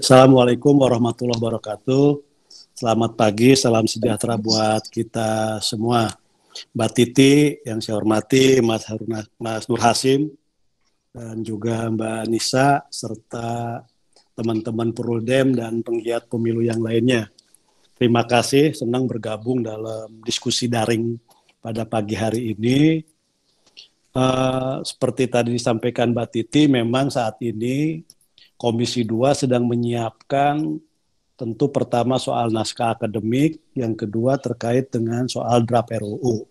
Assalamualaikum warahmatullahi wabarakatuh. Selamat pagi, salam sejahtera buat kita semua. Mbak Titi yang saya hormati, Mas Nur Hasim, dan juga Mbak Nisa, serta teman-teman Perludem dan penggiat pemilu yang lainnya. Terima kasih, senang bergabung dalam diskusi daring pada pagi hari ini. Seperti tadi disampaikan Mbak Titi, memang saat ini Komisi 2 sedang menyiapkan tentu pertama soal naskah akademik, yang kedua terkait dengan soal draft RUU.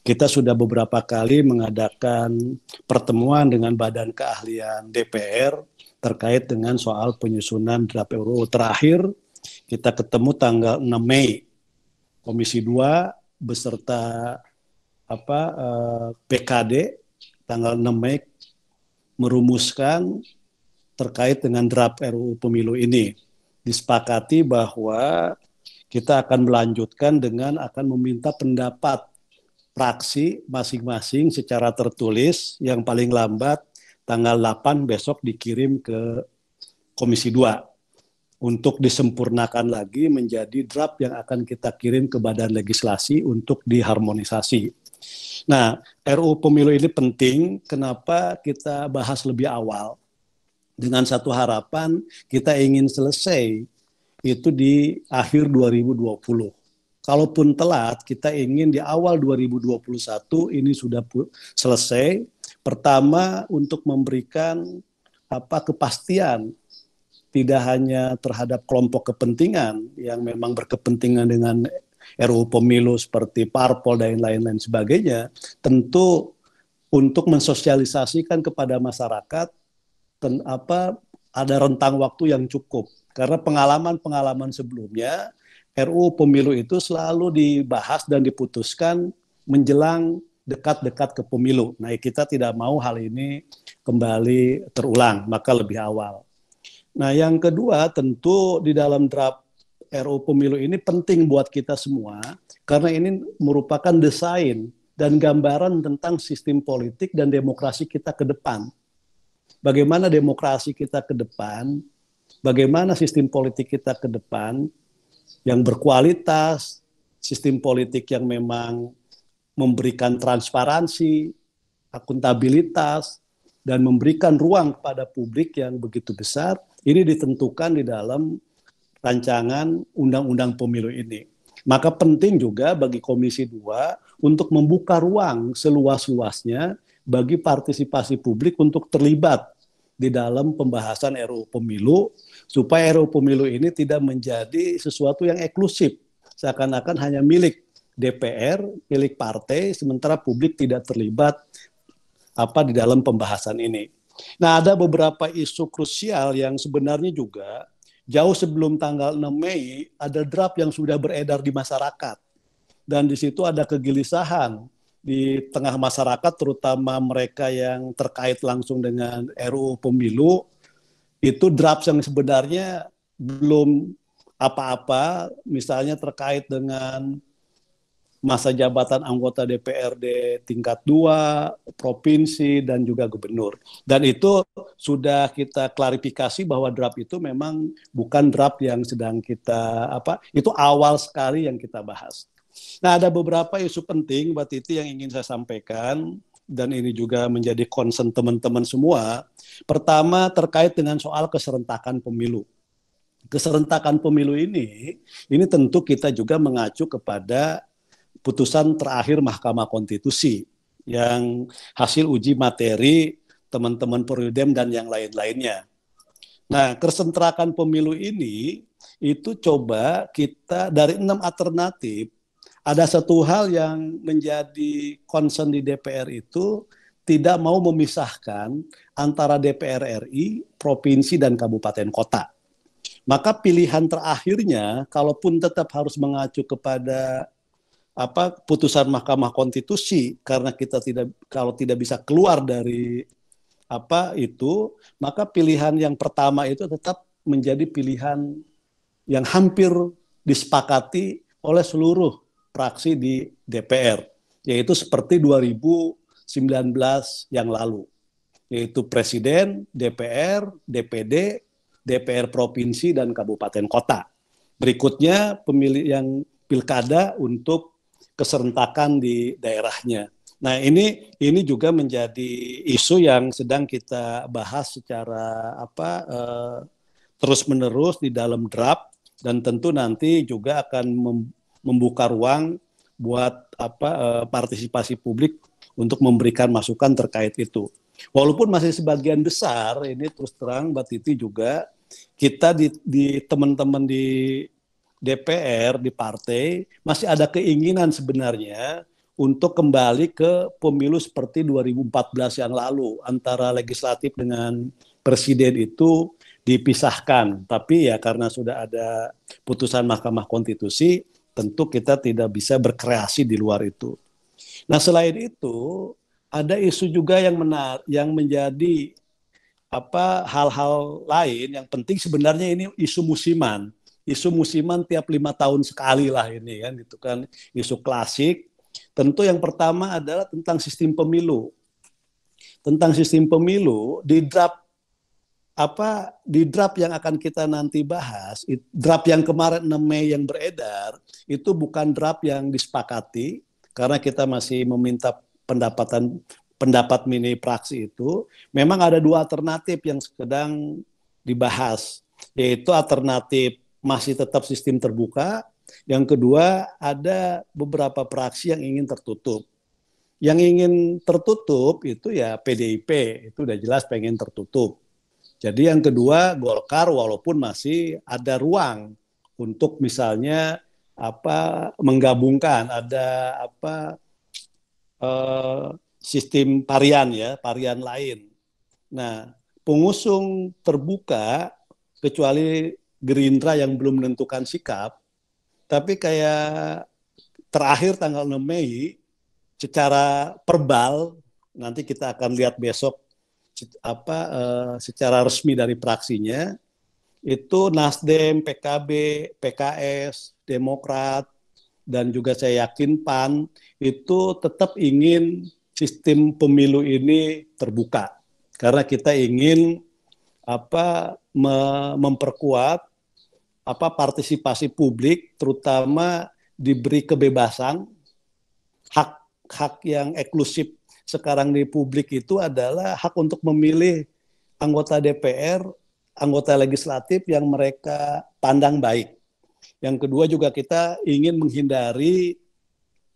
Kita sudah beberapa kali mengadakan pertemuan dengan Badan Keahlian DPR terkait dengan soal penyusunan draft RUU. Terakhir kita ketemu tanggal 6 Mei. Komisi 2 beserta PKD tanggal 6 Mei merumuskan terkait dengan draft RUU pemilu ini. Disepakati bahwa kita akan melanjutkan dengan akan meminta pendapat fraksi masing-masing secara tertulis, yang paling lambat tanggal 8 besok dikirim ke Komisi 2 untuk disempurnakan lagi menjadi draft yang akan kita kirim ke Badan Legislasi untuk diharmonisasi. Nah, RUU pemilu ini penting. Kenapa kita bahas lebih awal? Dengan satu harapan, kita ingin selesai itu di akhir 2020. Kalaupun telat, kita ingin di awal 2021 ini sudah selesai. Pertama, untuk memberikan kepastian tidak hanya terhadap kelompok kepentingan yang memang berkepentingan dengan RUU pemilu seperti parpol dan lain-lain sebagainya, tentu untuk mensosialisasikan kepada masyarakat ada rentang waktu yang cukup. Karena pengalaman sebelumnya, RUU pemilu itu selalu dibahas dan diputuskan menjelang dekat-dekat ke pemilu. Nah, kita tidak mau hal ini kembali terulang, maka lebih awal. Nah, yang kedua tentu di dalam draft RUU pemilu ini penting buat kita semua, karena ini merupakan desain dan gambaran tentang sistem politik dan demokrasi kita ke depan. Bagaimana demokrasi kita ke depan, bagaimana sistem politik kita ke depan yang berkualitas, sistem politik yang memang memberikan transparansi, akuntabilitas, dan memberikan ruang kepada publik yang begitu besar, ini ditentukan di dalam rancangan undang-undang pemilu ini. Maka penting juga bagi Komisi 2 untuk membuka ruang seluas-luasnya bagi partisipasi publik untuk terlibat di dalam pembahasan RUU pemilu, supaya RUU pemilu ini tidak menjadi sesuatu yang eksklusif, seakan-akan hanya milik DPR, milik partai, sementara publik tidak terlibat di dalam pembahasan ini. Nah, ada beberapa isu krusial yang sebenarnya juga jauh sebelum tanggal 6 Mei ada draft yang sudah beredar di masyarakat. Dan di situ ada kegelisahan di tengah masyarakat, terutama mereka yang terkait langsung dengan RUU pemilu. Itu draft yang sebenarnya belum apa-apa, misalnya terkait dengan masa jabatan anggota DPRD tingkat 2, provinsi, dan juga gubernur. Dan itu sudah kita klarifikasi bahwa draft itu memang bukan draft yang sedang kita, itu awal sekali yang kita bahas. Nah, ada beberapa isu penting, Mbak Titi, yang ingin saya sampaikan, dan ini juga menjadi concern teman-teman semua. Pertama, terkait dengan soal keserentakan pemilu. Keserentakan pemilu ini tentu kita juga mengacu kepada putusan terakhir Mahkamah Konstitusi yang hasil uji materi teman-teman Perludem dan yang lain-lainnya. Nah, keserentakan pemilu ini itu coba kita dari 6 alternatif, ada satu hal yang menjadi concern di DPR itu tidak mau memisahkan antara DPR RI, provinsi, dan kabupaten kota. Maka pilihan terakhirnya, kalaupun tetap harus mengacu kepada putusan Mahkamah Konstitusi, karena kita kalau tidak bisa keluar dari itu, maka pilihan yang pertama itu tetap menjadi pilihan yang hampir disepakati oleh seluruh fraksi di DPR, yaitu seperti 2019 yang lalu, yaitu Presiden, DPR, DPD, DPR provinsi dan kabupaten kota. Berikutnya pemilih yang pilkada untuk keserentakan di daerahnya. Nah, ini juga menjadi isu yang sedang kita bahas secara terus-menerus di dalam draft, dan tentu nanti juga akan membuka ruang buat partisipasi publik untuk memberikan masukan terkait itu. Walaupun masih sebagian besar, ini terus terang Mbak Titi juga, kita di teman-teman di DPR, di partai, masih ada keinginan sebenarnya untuk kembali ke pemilu seperti 2014 yang lalu, antara legislatif dengan presiden itu dipisahkan. Tapi ya karena sudah ada putusan Mahkamah Konstitusi, tentu kita tidak bisa berkreasi di luar itu. Nah, selain itu ada isu juga yang menjadi hal-hal lain yang penting. Sebenarnya ini isu musiman. Isu musiman tiap 5 tahun sekali lah ini kan, itu kan isu klasik. Tentu yang pertama adalah tentang sistem pemilu. Tentang sistem pemilu di draft yang akan kita nanti bahas, draft yang kemarin 6 Mei yang beredar, itu bukan draft yang disepakati, karena kita masih meminta pendapat mini praksi itu. Memang ada 2 alternatif yang sedang dibahas, yaitu alternatif masih tetap sistem terbuka, yang kedua ada beberapa praksi yang ingin tertutup. Yang ingin tertutup itu ya PDIP, itu udah jelas pengen tertutup. Jadi yang kedua Golkar, walaupun masih ada ruang untuk misalnya menggabungkan ada sistem varian lain. Nah, pengusung terbuka kecuali Gerindra yang belum menentukan sikap, tapi kayak terakhir tanggal 6 Mei secara verbal, nanti kita akan lihat besok secara resmi dari praksinya, itu Nasdem, PKB, PKS, Demokrat, dan juga saya yakin PAN itu tetap ingin sistem pemilu ini terbuka, karena kita ingin memperkuat partisipasi publik, terutama diberi kebebasan. Hak yang eksklusif sekarang di publik itu adalah hak untuk memilih anggota DPR, anggota legislatif yang mereka pandang baik. Yang kedua juga kita ingin menghindari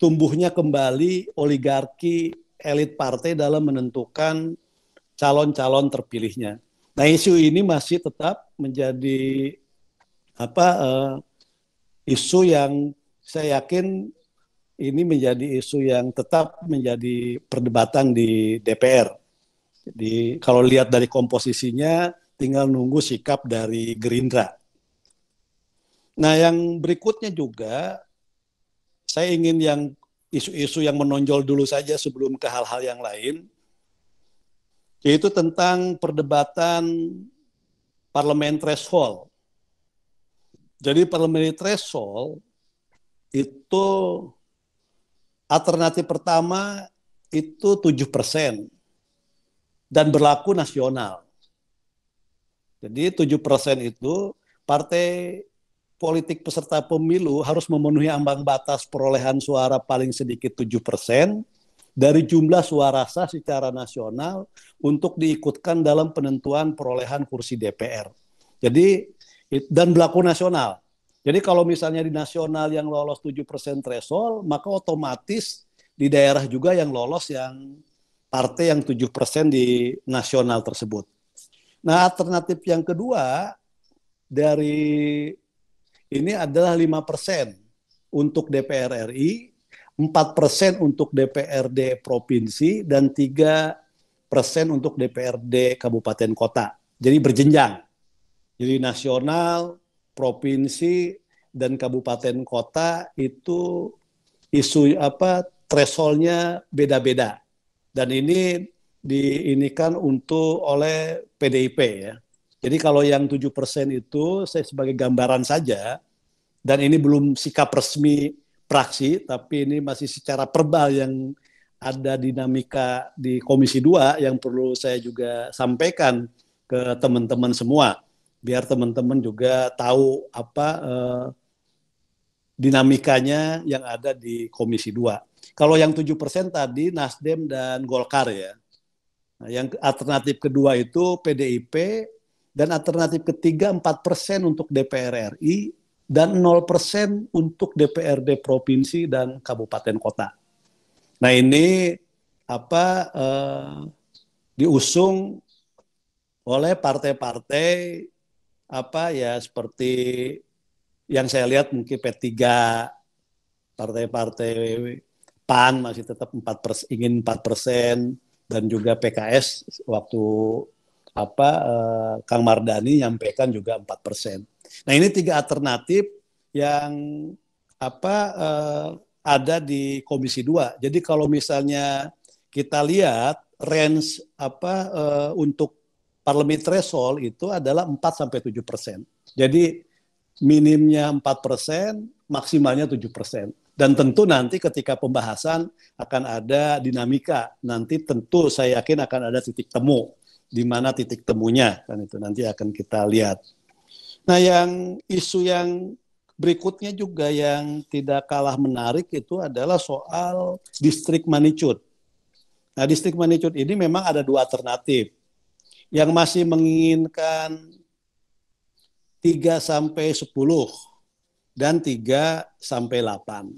tumbuhnya kembali oligarki elit partai dalam menentukan calon-calon terpilihnya. Nah, isu ini masih tetap menjadi isu yang saya yakin ini menjadi isu yang tetap menjadi perdebatan di DPR. Jadi kalau lihat dari komposisinya, tinggal nunggu sikap dari Gerindra. Nah, yang berikutnya juga, saya ingin yang isu-isu yang menonjol dulu saja sebelum ke hal-hal yang lain, yaitu tentang perdebatan parlemen threshold. Jadi parliamentary threshold itu alternatif pertama itu 7% dan berlaku nasional. Jadi 7% itu partai politik peserta pemilu harus memenuhi ambang batas perolehan suara paling sedikit 7% dari jumlah suara sah secara nasional untuk diikutkan dalam penentuan perolehan kursi DPR. Jadi dan berlaku nasional. Jadi kalau misalnya di nasional yang lolos 7% threshold, maka otomatis di daerah juga yang lolos yang partai yang 7% di nasional tersebut. Nah, alternatif yang kedua dari ini adalah 5% untuk DPR RI, 4% untuk DPRD provinsi, dan 3% untuk DPRD kabupaten kota. Jadi berjenjang. Jadi nasional, provinsi, dan kabupaten kota itu isu thresholdnya beda-beda. Dan ini diinikan untuk oleh PDIP ya. Jadi kalau yang 7% itu saya sebagai gambaran saja, dan ini belum sikap resmi praksi, tapi ini masih secara verbal yang ada dinamika di Komisi 2 yang perlu saya juga sampaikan ke teman-teman semua. biar teman-teman juga tahu apa dinamikanya yang ada di Komisi 2. Kalau yang 7% tadi Nasdem dan Golkar ya. Nah, yang alternatif kedua itu PDIP, dan alternatif ketiga 4% untuk DPR RI dan 0% untuk DPRD provinsi dan kabupaten kota. Nah, ini apa diusung oleh partai-partai apa ya, seperti yang saya lihat mungkin P3, partai-partai PAN masih tetap ingin 4%, dan juga PKS waktu apa Kang Mardani nyampaikan juga 4%. Nah, ini tiga alternatif yang apa ada di Komisi 2. Jadi kalau misalnya kita lihat range apa untuk parliamentary threshold itu adalah 4-7%. Jadi minimnya 4%, maksimalnya 7%. Dan tentu nanti ketika pembahasan akan ada dinamika. Nanti tentu saya yakin akan ada titik temu. Di mana titik temunya, kan itu nanti akan kita lihat. Nah, yang isu yang berikutnya juga yang tidak kalah menarik itu adalah soal distrik magnitude. Nah, distrik magnitude ini memang ada dua alternatif. Yang masih menginginkan 3-10 dan 3-8.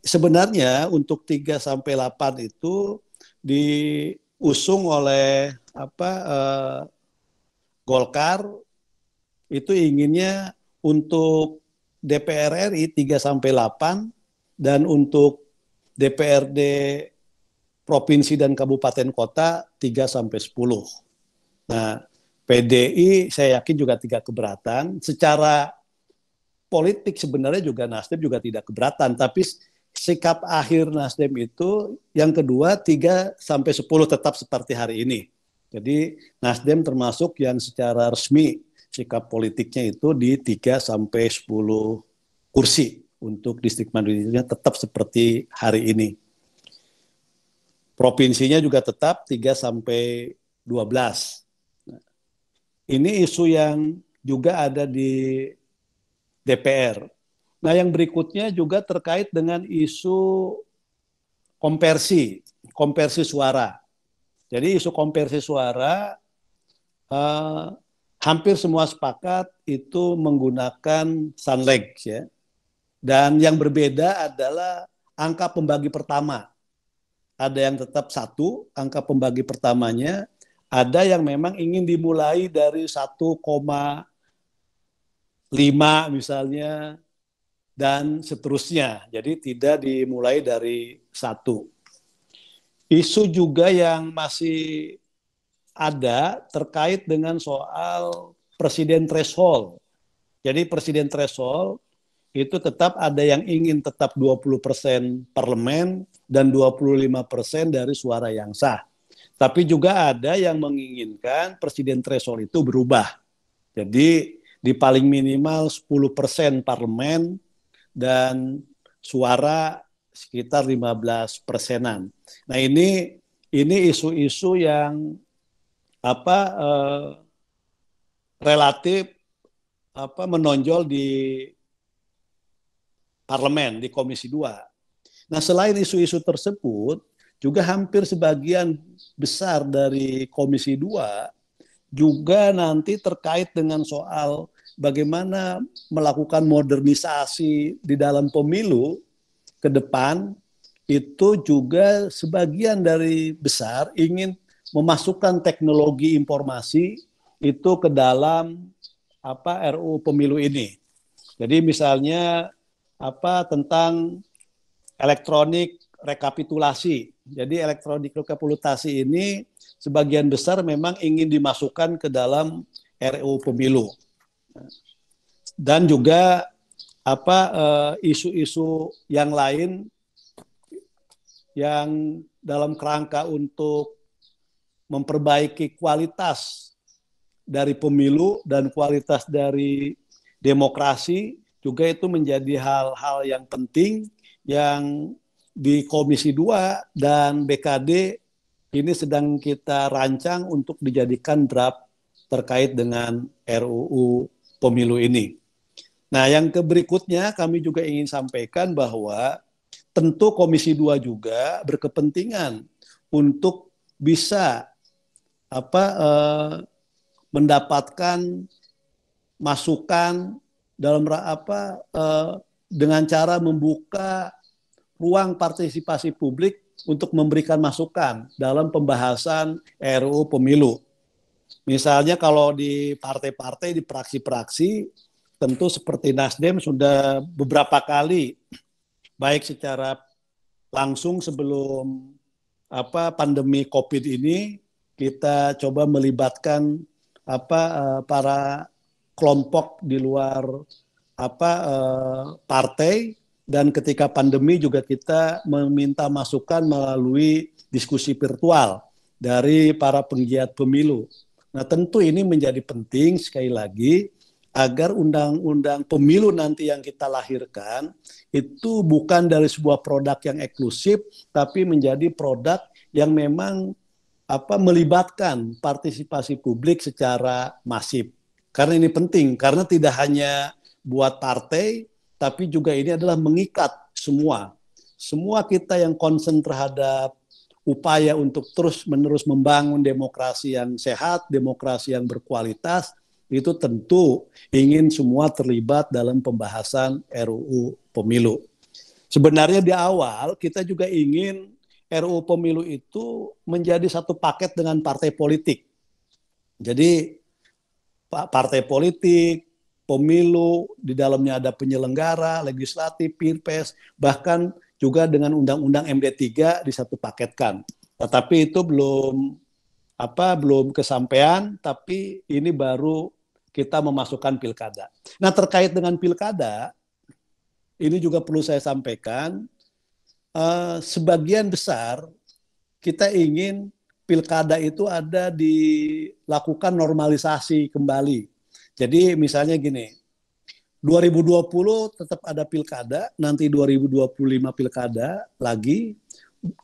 Sebenarnya untuk 3-8 itu diusung oleh Golkar, itu inginnya untuk DPR RI 3-8 dan untuk DPRD provinsi dan kabupaten kota 3-10. Nah, PDI saya yakin juga tidak keberatan. Secara politik sebenarnya juga Nasdem juga tidak keberatan, tapi sikap akhir Nasdem itu yang kedua 3-10 tetap seperti hari ini. Jadi Nasdem termasuk yang secara resmi sikap politiknya itu di 3-10 kursi untuk distrik magnitude tetap seperti hari ini. Provinsinya juga tetap 3-12. Ini isu yang juga ada di DPR. Nah, yang berikutnya juga terkait dengan isu konversi suara. Jadi isu konversi suara hampir semua sepakat itu menggunakan Sunleg ya. Dan yang berbeda adalah angka pembagi pertama. Ada yang tetap 1, angka pembagi pertamanya. Ada yang memang ingin dimulai dari 1,5 misalnya, dan seterusnya. Jadi tidak dimulai dari 1. Isu juga yang masih ada terkait dengan soal presiden threshold. Jadi presiden threshold itu tetap ada yang ingin tetap 20% parlemen dan 25% dari suara yang sah. Tapi juga ada yang menginginkan presiden threshold itu berubah. Jadi di paling minimal 10% parlemen dan suara sekitar 15%-an. Nah, ini isu-isu yang relatif menonjol di parlemen, di Komisi 2. Nah, selain isu-isu tersebut, juga hampir sebagian besar dari Komisi 2 juga nanti terkait dengan soal bagaimana melakukan modernisasi di dalam pemilu ke depan. Itu juga sebagian dari besar ingin memasukkan teknologi informasi itu ke dalam RUU pemilu ini. Jadi misalnya tentang elektronik rekapitulasi. Jadi elektronik rekapitulasi ini sebagian besar memang ingin dimasukkan ke dalam RUU pemilu. Dan juga isu-isu yang lain yang dalam kerangka untuk memperbaiki kualitas dari pemilu dan kualitas dari demokrasi juga itu menjadi hal-hal yang penting yang di Komisi 2 dan BKD ini sedang kita rancang untuk dijadikan draft terkait dengan RUU Pemilu ini. Nah, yang berikutnya kami juga ingin sampaikan bahwa tentu Komisi 2 juga berkepentingan untuk bisa mendapatkan masukan dalam dengan cara membuka ruang partisipasi publik untuk memberikan masukan dalam pembahasan RUU Pemilu. Misalnya kalau di partai-partai, di praksi-praksi, tentu seperti Nasdem sudah beberapa kali, baik secara langsung sebelum pandemi COVID ini, kita coba melibatkan para kelompok di luar partai, dan ketika pandemi juga kita meminta masukan melalui diskusi virtual dari para penggiat pemilu. Nah, tentu ini menjadi penting sekali lagi agar undang-undang pemilu nanti yang kita lahirkan itu bukan dari sebuah produk yang eksklusif, tapi menjadi produk yang memang melibatkan partisipasi publik secara masif. Karena ini penting, karena tidak hanya buat partai, tapi juga ini adalah mengikat semua. Semua kita yang concern terhadap upaya untuk terus-menerus membangun demokrasi yang sehat, demokrasi yang berkualitas, itu tentu ingin semua terlibat dalam pembahasan RUU Pemilu. Sebenarnya di awal kita juga ingin RUU Pemilu itu menjadi satu paket dengan partai politik. Jadi partai politik, pemilu, di dalamnya ada penyelenggara, legislatif, pilpres, bahkan juga dengan undang-undang MD3 disatu paketkan. Tetapi itu belum kesampaian, tapi ini baru kita memasukkan pilkada. Nah, terkait dengan pilkada, ini juga perlu saya sampaikan, sebagian besar kita ingin pilkada itu ada dilakukan normalisasi kembali. Jadi misalnya gini, 2020 tetap ada pilkada, nanti 2025 pilkada lagi,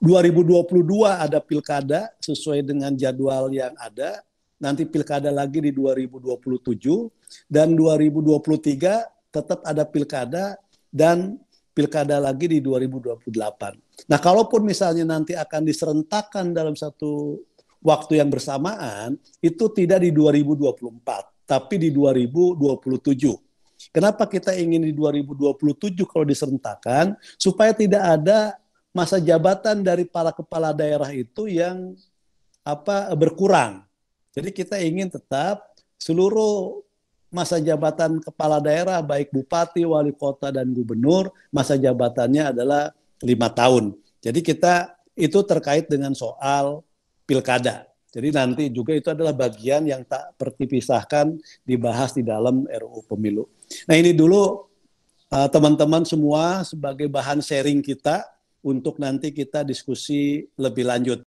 2022 ada pilkada sesuai dengan jadwal yang ada, nanti pilkada lagi di 2027, dan 2023 tetap ada pilkada, dan pilkada lagi di 2028. Nah, kalaupun misalnya nanti akan diserentakkan dalam satu waktu yang bersamaan, itu tidak di 2024, tapi di 2027. Kenapa kita ingin di 2027 kalau diserentakkan? Supaya tidak ada masa jabatan dari para kepala daerah itu yang berkurang. Jadi kita ingin tetap seluruh masa jabatan kepala daerah, baik bupati, wali kota, dan gubernur, masa jabatannya adalah 5 tahun. Jadi kita itu terkait dengan soal pilkada. Jadi nanti juga itu adalah bagian yang tak terpisahkan dibahas di dalam RUU Pemilu. Nah, ini dulu teman-teman semua sebagai bahan sharing kita untuk nanti kita diskusi lebih lanjut.